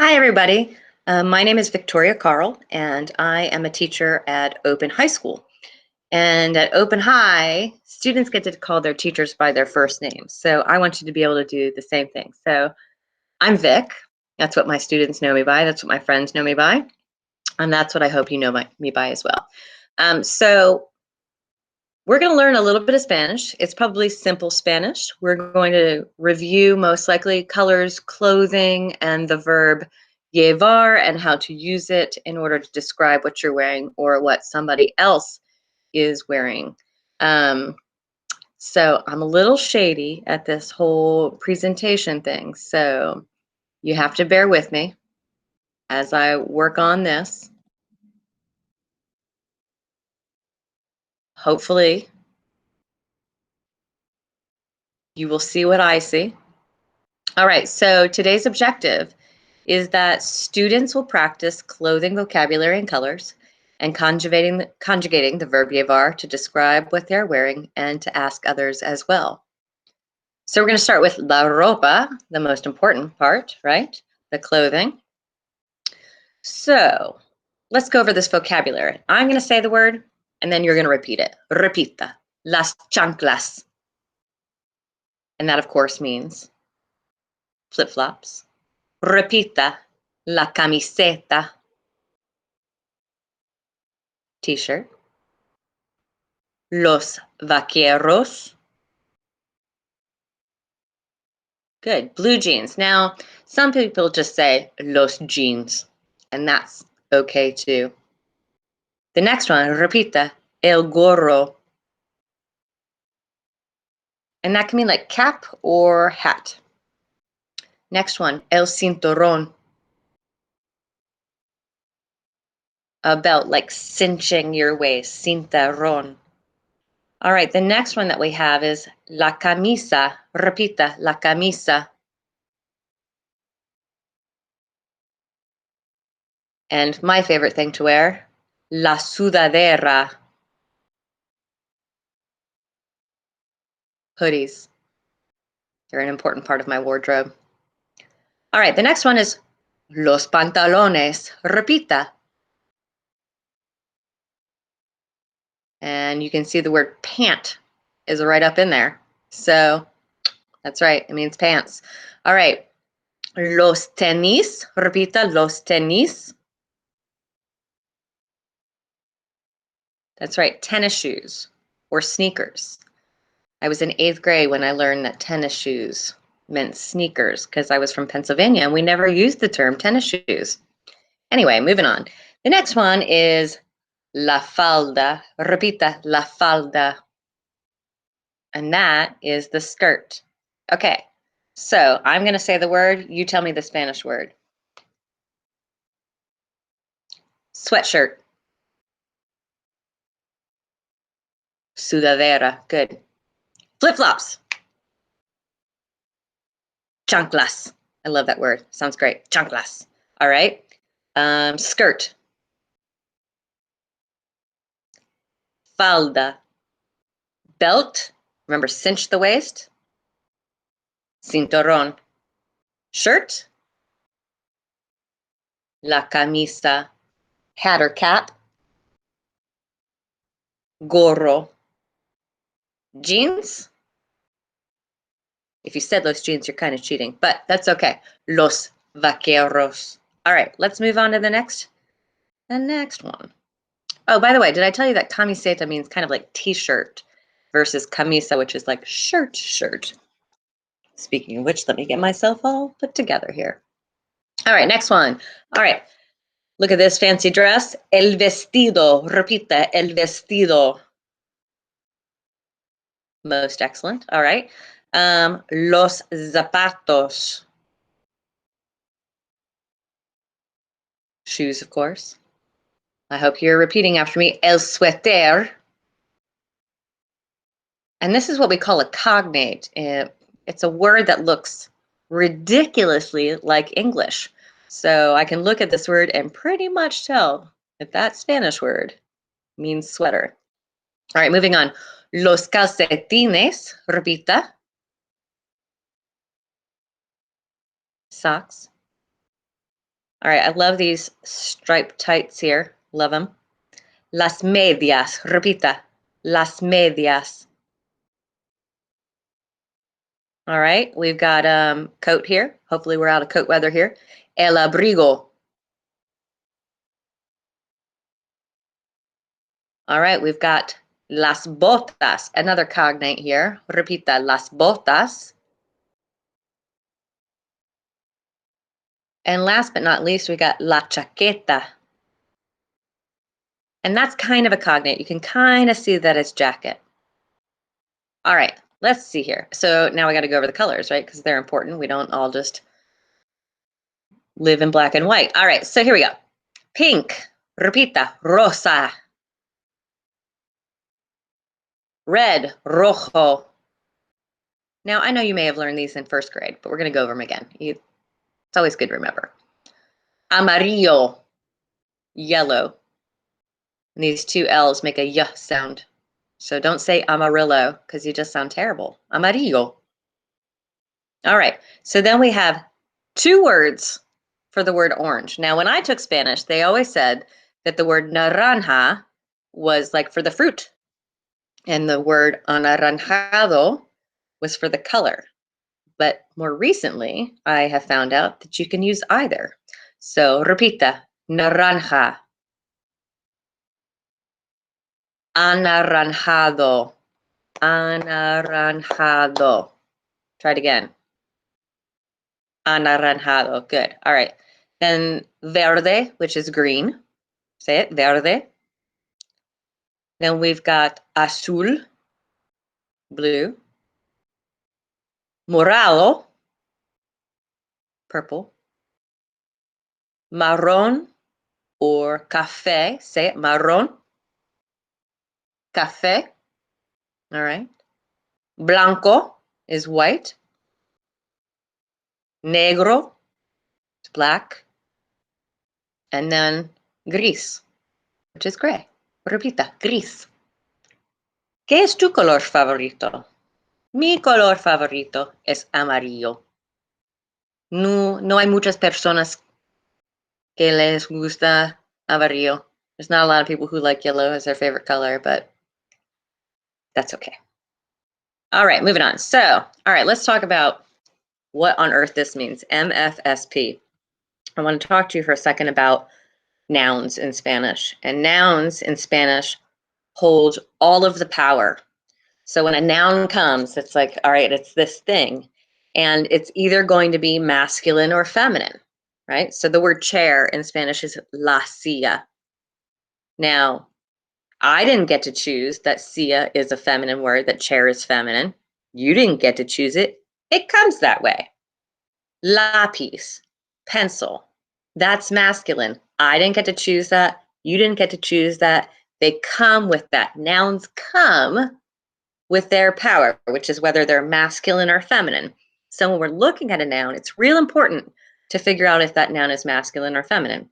Hi, everybody. My name is Victoria Carl, and I am a teacher at Open High School. And at Open High, students get to call their teachers by their first names. So I want you to be able to do the same thing. So I'm Vic. That's what my students know me by. That's what my friends know me by. And that's what I hope you know me by as well. So we're going to learn a little bit of Spanish. It's probably simple Spanish. We're going to review most likely colors, clothing, and the verb llevar and how to use it in order to describe what you're wearing or what somebody else is wearing. So I'm a little shady at this whole presentation thing. So you have to bear with me as I work on this. Hopefully, you will see what I see. All right, so today's objective is that students will practice clothing vocabulary and colors and conjugating the verb llevar to describe what they're wearing and to ask others as well. So we're going to start with la ropa, the most important part, right? The clothing. So let's go over this vocabulary. I'm going to say the word and then you're going to repeat it. Repita, las chanclas. And that, of course, means flip-flops. Repita, la camiseta. T-shirt. Los vaqueros. Good. Blue jeans. Now, some people just say los jeans, and that's okay too. The next one, repita, el gorro. And that can mean like cap or hat. Next one, el cinturón. A belt, like cinching your waist, cinturón. All right, the next one that we have is la camisa. Repita, la camisa. And my favorite thing to wear, la sudadera. Hoodies. They're an important part of my wardrobe. All right, the next one is los pantalones. Repita. And you can see the word pant is right up in there. So that's right, it means pants. All right, los tenis. Repita, los tenis. That's right, tennis shoes or sneakers. I was in 8th grade when I learned that tennis shoes meant sneakers because I was from Pennsylvania and we never used the term tennis shoes. Anyway, moving on. The next one is la falda. Repita, la falda. And that is the skirt. Okay, so I'm going to say the word. You tell me the Spanish word. Sweatshirt. Sudadera. Good. Flip-flops. Chanclas. I love that word. Sounds great. Chanclas. All right. Skirt. Falda. Belt. Remember, cinch the waist. Cinturón. Shirt. La camisa. Hat or cap. Gorro. Jeans. If you said los jeans, you're kind of cheating, but that's okay. Los vaqueros. All right, let's move on to the next one. Oh, by the way, did I tell you that camiseta means kind of like t-shirt versus camisa, which is like shirt. Speaking of which, let me get myself all put together here. All right, next one. All right, look at this fancy dress. El vestido. Repita, el vestido. Most excellent. All right. Los zapatos. Shoes, of course. I hope you're repeating after me. El suéter. And this is what we call a cognate. It's a word that looks ridiculously like English. So I can look at this word and pretty much tell if that Spanish word means sweater. All right, moving on. Los calcetines. Repita. Socks. All right, I love these striped tights here. Love them. Las medias. Repita. Las medias. All right, we've got coat here. Hopefully we're out of coat weather here. El abrigo. All right, we've got las botas, another cognate here. Repita, las botas. And last but not least, we got la chaqueta. And that's kind of a cognate. You can kind of see that it's jacket. All right, let's see here. So now we got to go over the colors, right? Because they're important. We don't all just live in black and white. All right, so here we go. Pink, repita, rosa. Red, rojo. Now, I know you may have learned these in first grade, but we're going to go over them again. It's always good to remember. Amarillo, yellow. And these two L's make a y sound. So don't say amarillo because you just sound terrible. Amarillo. All right, so then we have two words for the word orange. Now, when I took Spanish, they always said that the word naranja was like for the fruit, and the word anaranjado was for the color. But more recently, I have found out that you can use either. So, repita, naranja, anaranjado, anaranjado. Try it again. Anaranjado. Good. All right. Then verde, which is green. Say it, verde. Then we've got azul, blue. Morado, purple. Marron or café. Say it, marron. Café. All right. Blanco is white. Negro is black. And then gris, which is gray. Repita, gris. ¿Qué es tu color favorito? Mi color favorito es amarillo. No hay muchas personas que les gusta amarillo. There's not a lot of people who like yellow as their favorite color, but that's okay. All right, moving on. So, all right, let's talk about what on earth this means. MFSP. I want to talk to you for a second about nouns in Spanish. And nouns in Spanish hold all of the power. So when a noun comes, it's like, all right, it's this thing. And it's either going to be masculine or feminine, right? So the word chair in Spanish is la silla. Now, I didn't get to choose that silla is a feminine word, that chair is feminine. You didn't get to choose it. It comes that way. Lápiz, pencil, that's masculine. I didn't get to choose that. You didn't get to choose that. They come with that. Nouns come with their power, which is whether they're masculine or feminine. So when we're looking at a noun, it's real important to figure out if that noun is masculine or feminine.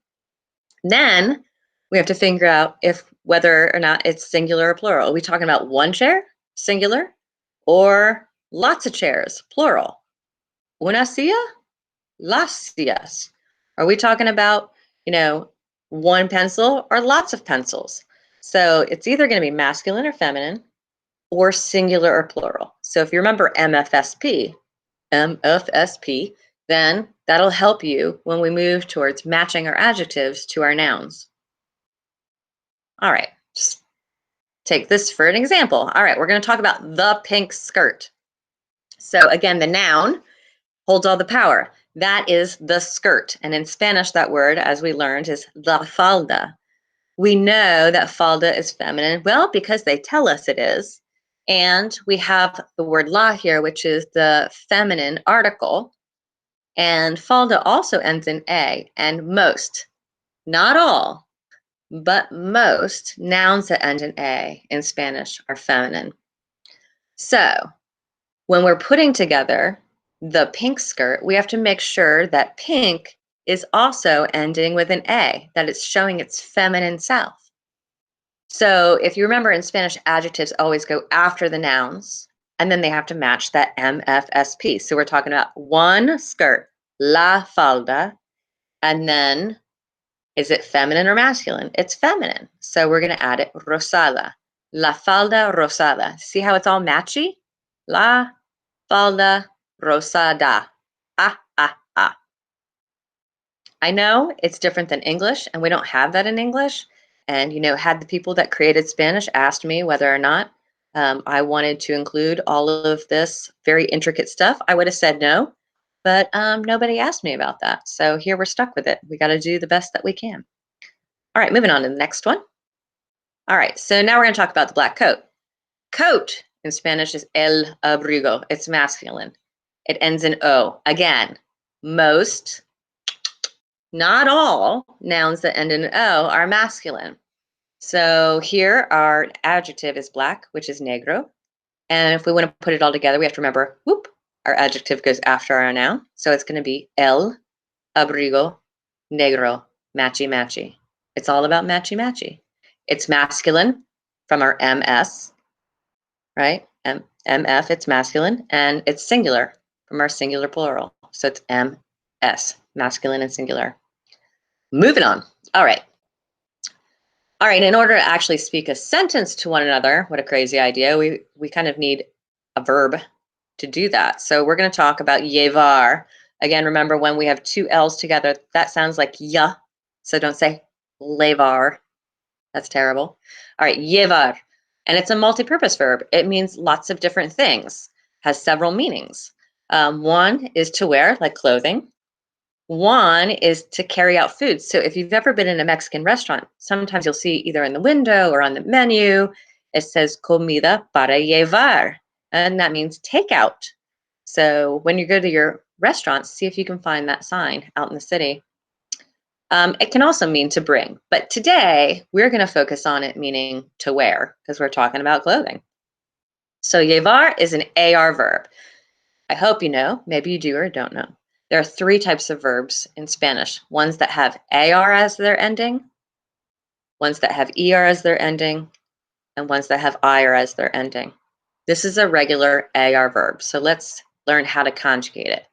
Then we have to figure out if whether or not it's singular or plural. Are we talking about one chair, singular, or lots of chairs, plural? Una silla, las sillas. Are we talking about, one pencil or lots of pencils? So it's either going to be masculine or feminine, or singular or plural. So if you remember MFSP, then that'll help you when we move towards matching our adjectives to our nouns. All right, just take this for an example. All right, we're going to talk about the pink skirt. So again, the noun holds all the power. That is the skirt. And in Spanish, that word, as we learned, is la falda. We know that falda is feminine, well, because they tell us it is. And we have the word la here, which is the feminine article. And falda also ends in A. And most, not all, but most nouns that end in A in Spanish are feminine. So when we're putting together the pink skirt, we have to make sure that pink is also ending with an A, that it's showing its feminine self. So if you remember, in Spanish, adjectives always go after the nouns, and then they have to match that MFSP. So we're talking about one skirt, la falda, And then, is it feminine or masculine? It's feminine. So we're going to add it rosada. La falda rosada. See how it's all matchy? La falda rosada. Ah, ah, ah. I know it's different than English, and we don't have that in English. And, had the people that created Spanish asked me whether or not I wanted to include all of this very intricate stuff, I would have said no. But nobody asked me about that. So here we're stuck with it. We got to do the best that we can. All right, moving on to the next one. All right, so now we're going to talk about the black coat. Coat in Spanish is el abrigo. It's masculine. It ends in O. Again, most, not all, nouns that end in O are masculine. So here our adjective is black, which is negro. And if we want to put it all together, we have to remember, whoop, our adjective goes after our noun. So it's going to be el abrigo negro, matchy matchy. It's all about matchy matchy. It's masculine from our MS, right? MF, it's masculine, and it's singular from our singular plural. So it's MS, masculine and singular. Moving on. All right. All right, in order to actually speak a sentence to one another, what a crazy idea, we kind of need a verb to do that. So we're going to talk about llevar. Again, remember when we have two L's together, that sounds like ya. So don't say llevar. That's terrible. All right, llevar. And it's a multi-purpose verb. It means lots of different things, has several meanings. One is to wear, like clothing. One is to carry out food. So if you've ever been in a Mexican restaurant, sometimes you'll see either in the window or on the menu, it says comida para llevar, and that means takeout. So when you go to your restaurants, see if you can find that sign out in the city. It can also mean to bring, but today we're going to focus on it meaning to wear because we're talking about clothing. So llevar is an AR verb. I hope you know, maybe you do or don't know. There are three types of verbs in Spanish, ones that have AR as their ending, ones that have ER as their ending, and ones that have IR as their ending. This is a regular AR verb, so let's learn how to conjugate it.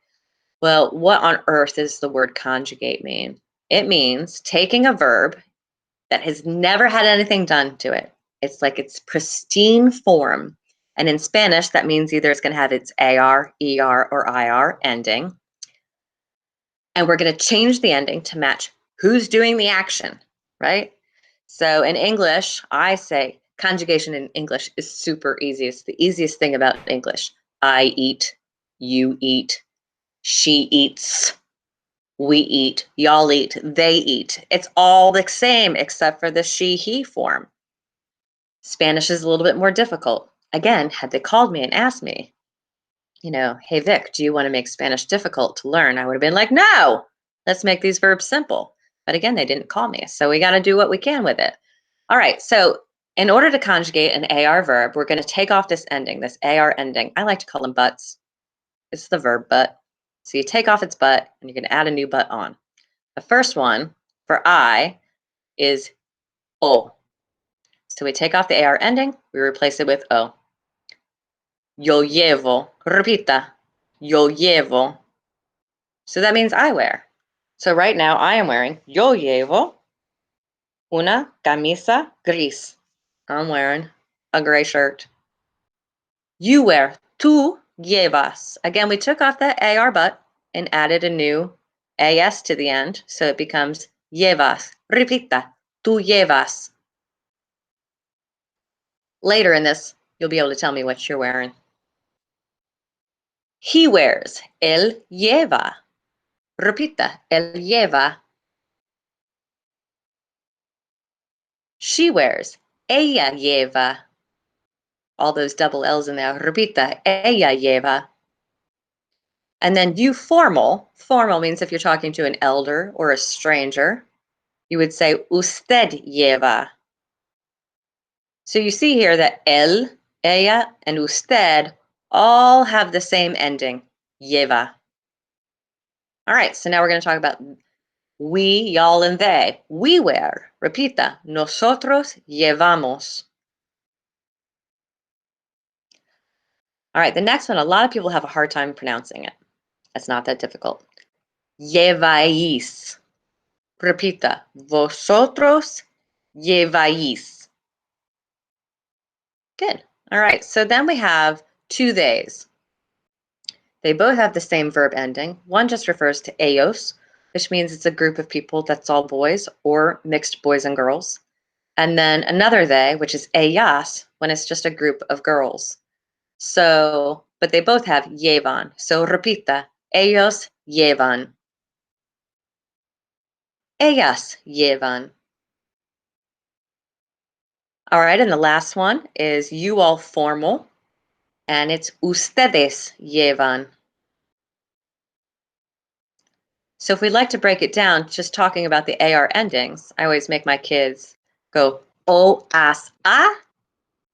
Well, what on earth does the word conjugate mean? It means taking a verb that has never had anything done to it. It's like its pristine form. And in Spanish, that means either it's going to have its AR, ER, or IR ending. And we're going to change the ending to match who's doing the action, right? So in English, I say conjugation in English is super easy. It's the easiest thing about English. I eat, you eat, she eats, we eat, y'all eat, they eat. It's all the same except for the she, he form. Spanish is a little bit more difficult. Again, had they called me and asked me, hey, Vic, do you want to make Spanish difficult to learn? I would have been like, no, let's make these verbs simple. But again, they didn't call me. So we got to do what we can with it. All right. So in order to conjugate an AR verb, we're going to take off this ending, this AR ending. I like to call them buts. It's the verb but. So you take off its but and you're going to add a new but on. The first one for I is O. So we take off the AR ending, we replace it with O. Yo llevo, repita, yo llevo. So that means I wear. So right now I am wearing, yo llevo una camisa gris. I'm wearing a gray shirt. You wear, tú llevas. Again, we took off that AR but and added a new AS to the end. So it becomes llevas. Repita, tú llevas. Later in this, you'll be able to tell me what you're wearing. He wears, él lleva. Repita, él lleva. She wears, ella lleva. All those double L's in there. Repita, ella lleva. And then you formal. Formal means if you're talking to an elder or a stranger, you would say usted lleva. So you see here that él, ella, and usted all have the same ending, lleva. All right, so now we're going to talk about we, y'all, and they. We wear. Repita, nosotros llevamos. All right, the next one, a lot of people have a hard time pronouncing it. It's not that difficult. Lleváis. Repita. Vosotros lleváis. Good. All right. So then we have two theys. They both have the same verb ending. One just refers to ellos, which means it's a group of people that's all boys or mixed boys and girls. And then another they, which is ellas, when it's just a group of girls. So, but they both have llevan. So repita, ellos llevan. Ellas llevan. All right, and the last one is you all formal, and it's ustedes llevan. So if we'd like to break it down, just talking about the AR endings, I always make my kids go o, as, a,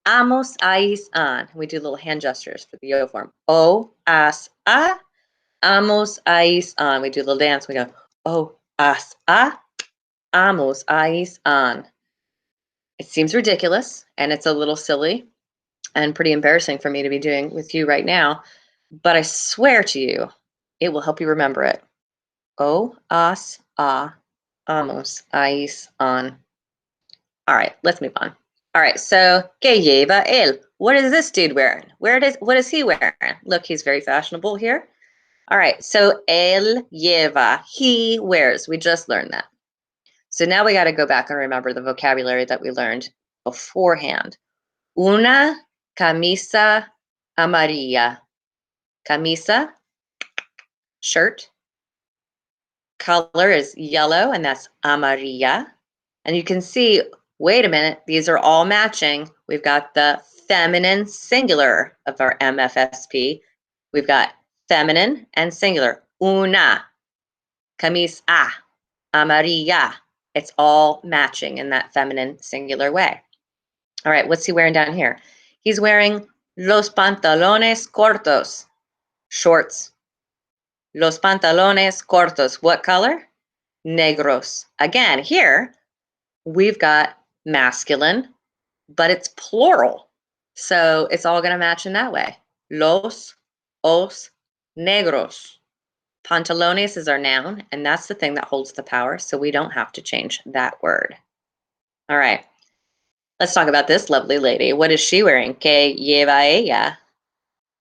amos, ais, an. We do little hand gestures for the yo form. O, as, a, amos, ais, an. We do a little dance. We go o, as, a, amos, ais, an. It seems ridiculous, and it's a little silly and pretty embarrassing for me to be doing with you right now, but I swear to you, it will help you remember it. O, as, a, amos, ais, an. All right, let's move on. All right, so que lleva él? What is this dude wearing? What is he wearing? Look, he's very fashionable here. All right, so él lleva, he wears. We just learned that. So now we got to go back and remember the vocabulary that we learned beforehand. Una camisa amarilla. Camisa, shirt. Color is yellow, and that's amarilla. And you can see, wait a minute, these are all matching. We've got the feminine singular of our MFSP. We've got feminine and singular. Una, camisa, amarilla. It's all matching in that feminine singular way. All right, what's he wearing down here? He's wearing los pantalones cortos, shorts. Los pantalones cortos, what color? Negros. Again, here we've got masculine, but it's plural. So it's all going to match in that way. Os negros. Pantalones is our noun, and that's the thing that holds the power, so we don't have to change that word. All right, let's talk about this lovely lady. What is she wearing? ¿Qué lleva ella?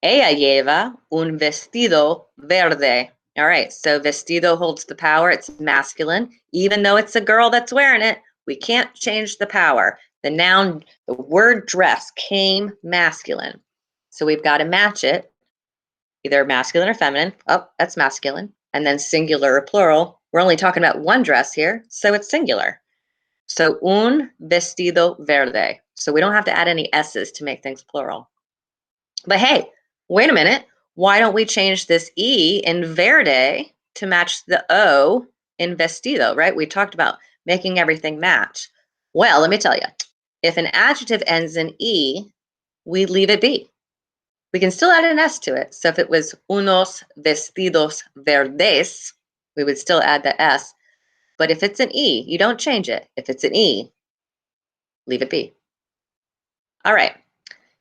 Ella lleva un vestido verde. All right, so vestido holds the power. It's masculine. Even though it's a girl that's wearing it, we can't change the power. The noun, the word dress came masculine. So we've got to match it, either masculine or feminine. Oh, that's masculine. And then singular or plural. We're only talking about one dress here, so it's singular. So un vestido verde. So we don't have to add any S's to make things plural. But hey, wait a minute. Why don't we change this E in verde to match the O in vestido, right? We talked about making everything match. Well, let me tell you, if an adjective ends in E, we leave it be. We can still add an S to it. So if it was unos vestidos verdes, we would still add the S. But if it's an E, you don't change it. If it's an E, leave it be. All right.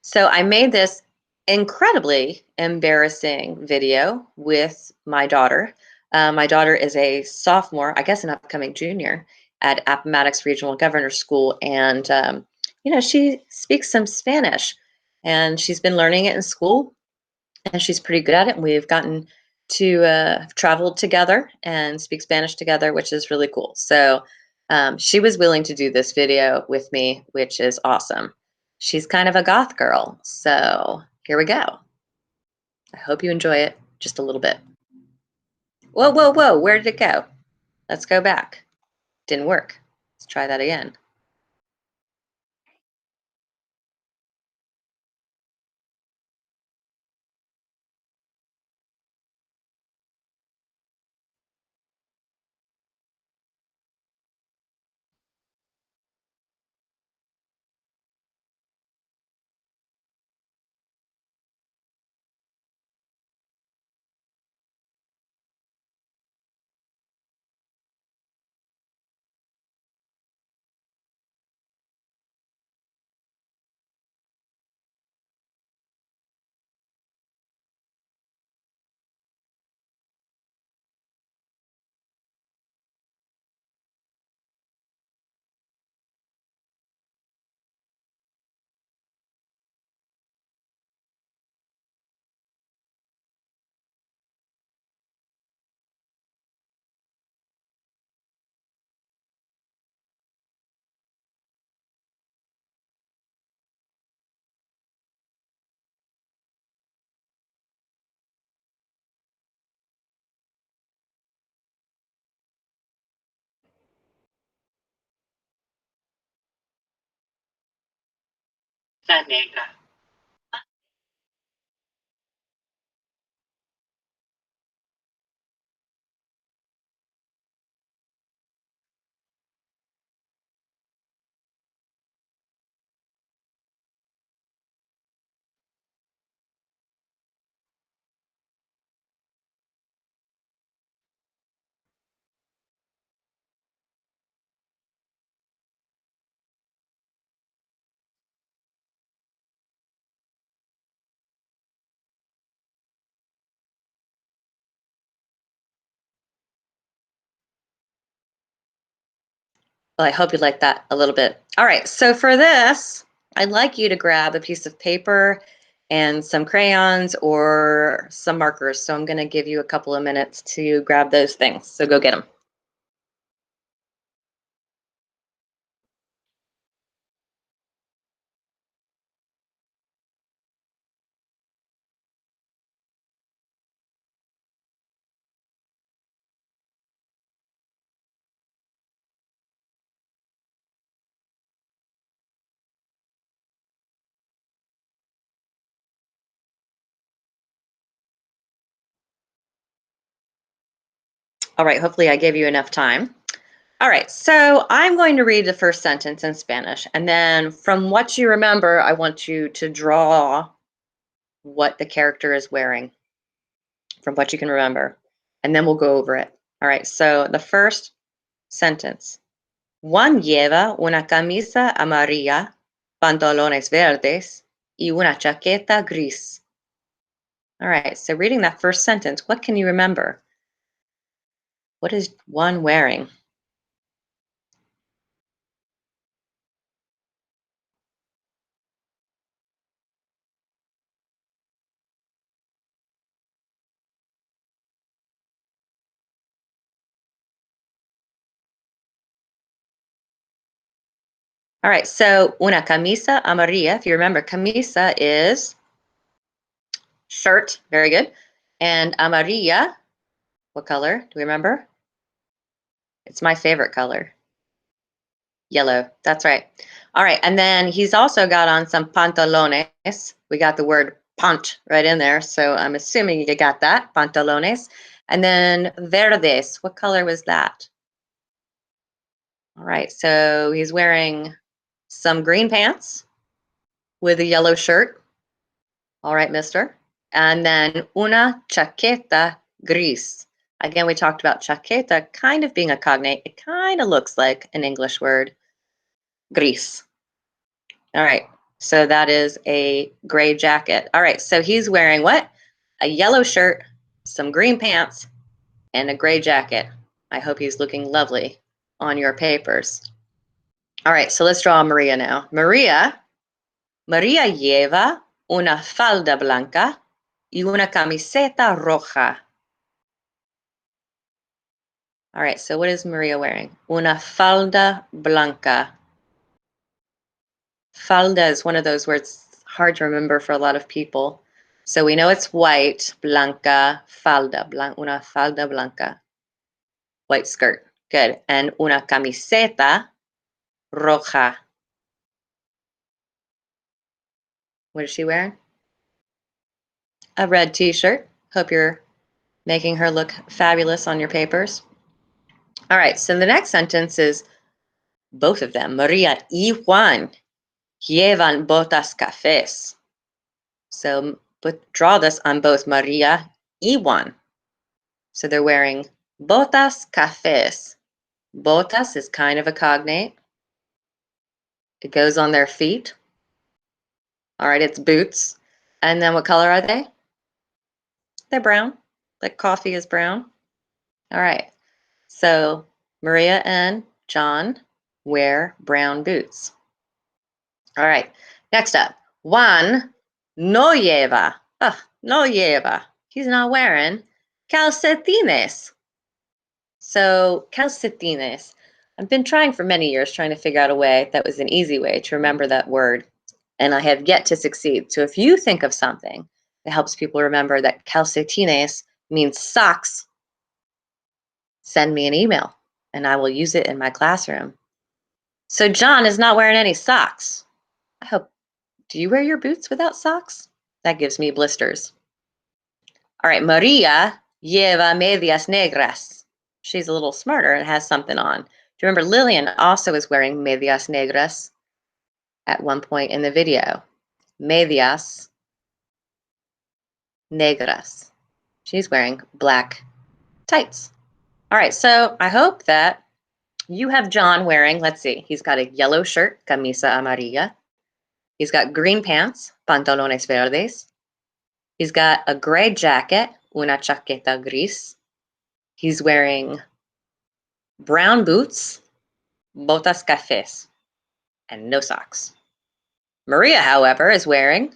So I made this incredibly embarrassing video with my daughter. My daughter is a sophomore, I guess an upcoming junior at Appomattox Regional Governor School. And, she speaks some Spanish and she's been learning it in school and she's pretty good at it. And we've gotten to have traveled together and speak Spanish together, which is really cool. So she was willing to do this video with me, which is awesome. She's kind of a goth girl, so here we go. I hope you enjoy it just a little bit. Whoa, whoa, whoa, where did it go? Let's go back. Didn't work. Let's try that again. Manteca. Well, I hope you like that a little bit. All right, so for this, I'd like you to grab a piece of paper and some crayons or some markers. So I'm going to give you a couple of minutes to grab those things. So go get them. All right, hopefully I gave you enough time. All right, so I'm going to read the first sentence in Spanish, and then from what you remember, I want you to draw what the character is wearing from what you can remember, and then we'll go over it. All right, so the first sentence. Juan lleva una camisa amarilla, pantalones verdes, y una chaqueta gris. All right, so reading that first sentence, what can you remember? What is Juan wearing? All right, so una camisa amarilla, if you remember, camisa is shirt, very good. And amarilla, what color? Do we remember? It's my favorite color. Yellow, that's right. All right, and then he's also got on some pantalones. We got the word pant right in there, so I'm assuming you got that, pantalones. And then verdes, what color was that? All right, so he's wearing some green pants with a yellow shirt. All right, mister. And then una chaqueta gris. Again, we talked about chaqueta kind of being a cognate. It kind of looks like an English word, gris. All right, so that is a gray jacket. All right, so he's wearing what? A yellow shirt, some green pants, and a gray jacket. I hope he's looking lovely on your papers. All right, so let's draw Maria now. Maria lleva una falda blanca y una camiseta roja. All right, so what is Maria wearing? Una falda blanca. Falda is one of those words hard to remember for a lot of people. So we know it's white, blanca, falda, una falda blanca. White skirt, good. And una camiseta roja. What is she wearing? A red t-shirt. Hope you're making her look fabulous on your papers. All right, so the next sentence is both of them. Maria y Juan llevan botas cafés. So draw this on both Maria y Juan. So they're wearing botas cafés. Botas is kind of a cognate. It goes on their feet. All right, it's boots. And then what color are they? They're brown, like coffee is brown. All right, so Maria and John wear brown boots. All right, next up, Juan no lleva. No lleva. He's not wearing calcetines. So calcetines. I've been trying for many years trying to figure out a way that was an easy way to remember that word, and I have yet to succeed. So if you think of something that helps people remember that calcetines means socks, send me an email and I will use it in my classroom. So John is not wearing any socks. I hope Do you wear your boots without socks? That gives me blisters. All right, Maria lleva medias negras. She's a little smarter and has something on. Do you remember Lillian also is wearing medias negras at one point in the video? Medias negras. She's wearing black tights. All right, so I hope that you have John wearing, let's see, he's got a yellow shirt, camisa amarilla. He's got green pants, pantalones verdes. He's got a gray jacket, una chaqueta gris. He's wearing brown boots, botas cafés, and no socks. Maria, however, is wearing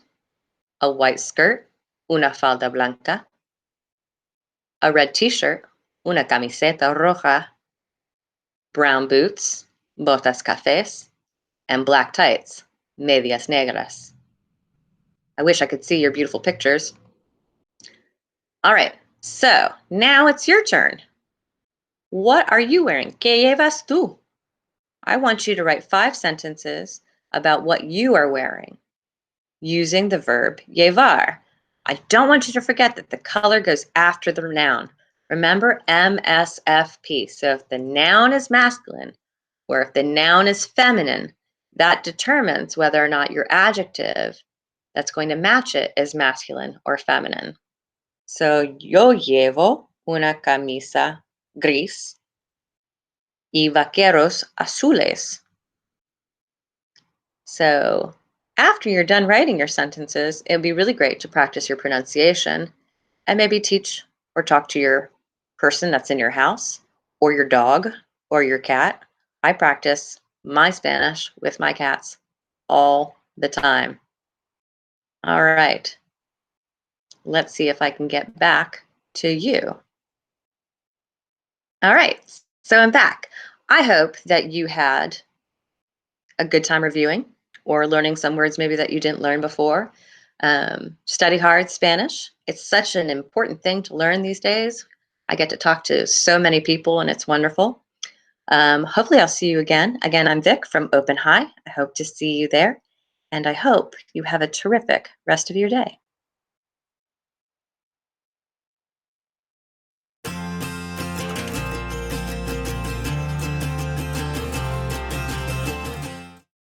a white skirt, una falda blanca, a red t-shirt, una camiseta roja, brown boots, botas cafés, and black tights, medias negras. I wish I could see your beautiful pictures. All right, so now it's your turn. What are you wearing? ¿Qué llevas tú? I want you to write 5 sentences about what you are wearing using the verb llevar. I don't want you to forget that the color goes after the noun. Remember MSFP. So if the noun is masculine or if the noun is feminine, that determines whether or not your adjective that's going to match it is masculine or feminine. So yo llevo una camisa gris y vaqueros azules. So after you're done writing your sentences, it would be really great to practice your pronunciation and maybe teach or talk to your person that's in your house or your dog or your cat. I practice my Spanish with my cats all the time. All right. Let's see if I can get back to you. All right. So I'm back. I hope that you had a good time reviewing or learning some words maybe that you didn't learn before. Study hard Spanish. It's such an important thing to learn these days. I get to talk to so many people and it's wonderful. Hopefully I'll see you again. Again, I'm Vic from Open High. I hope to see you there and I hope you have a terrific rest of your day.